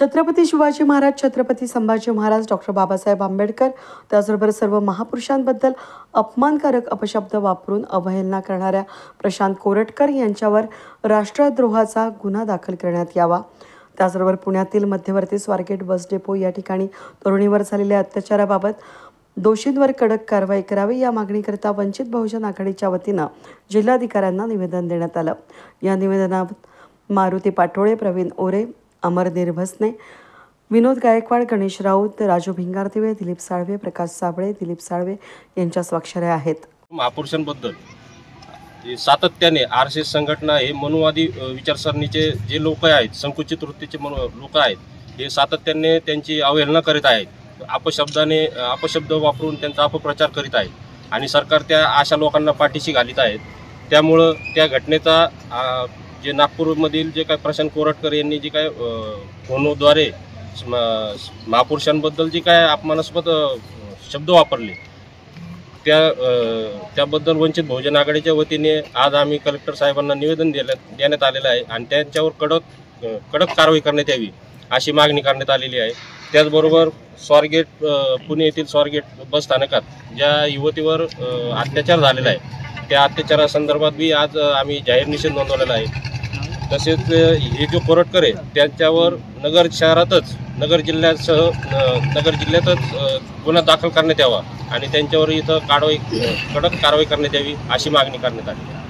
Chhatrapati Shivaji Maharaj, Chhatrapati Sambhaji Maharaj, doctor Babasaheb Ambedkar त्याचबरोबर सर्व महापुरुषांबद्दल अपमानकारक अपशब्द वापरून अवहेलना करणाऱ्या प्रशांत कोरटकर यांच्यावर राष्ट्रद्रोहाचा गुन्हा दाखल करण्यात यावा। त्याचबरोबर पुण्यातील मध्यवर्ती स्वारगेट बस डेपो या ठिकाणी तरुणीवर झालेल्या अत्याचाराबाबत दोषींवर कडक कारवाई करावी या मागणीकरता वंचित बहुजन आघाडीच्या वतीनं जिल्हाधिकाऱ्यांना निवेदन देण्यात आलं। या निवेदनात मारुती पाटोळे, प्रवीण ओरे, अमरनीर भसने, विनोद गायकवाड, गणेश राऊत, राजू भिंगारदिवे, दिलीप साळवे, प्रकाश साबळे, दिलीप साळवे यांच्या स्वाक्षऱ्या आहेत। महापुरुषांबद्दल सातत्याने आरएसएस संघटना हे मनुवादी विचारसरणीचे जे लोक आहेत, संकुचित वृत्तीचे लोक आहेत, हे सातत्याने त्यांची अवहेलना करीत आहेत। अपशब्द वापरून त्यांचा अपप्रचार करीत आहेत आणि सरकार त्या अशा लोकांना पाठीशी घालीत आहेत। त्यामुळं त्या घटनेचा जे नागपूरमधील जे काय प्रशांत कोरटकर यांनी जे काय फोनद्वारे महापुरुषांबद्दल जे काय अपमानास्पद शब्द वापरले त्याबद्दल वंचित बहुजन आघाडीच्या वतीने आज आम्ही कलेक्टर साहेबांना निवेदन देण्यात आलेलं आहे आणि त्यांच्यावर कडक कारवाई करण्यात यावी अशी मागणी करण्यात आलेली आहे। त्याचबरोबर स्वारगेट पुणे येथील स्वारगेट बस स्थानकात ज्या युवतीवर अत्याचार झालेला आहे त्या अत्याचारासंदर्भात बी आज आम्ही जाहीर निषेध नोंदवलेला आहे। तसेच हे जो कोरटकर आहे त्यांच्यावर नगर शहरातच नगर जिल्ह्यातच गुन्हा दाखल करण्यात यावा आणि त्यांच्यावर इथं कडक कारवाई करण्यात यावी अशी मागणी करण्यात आली।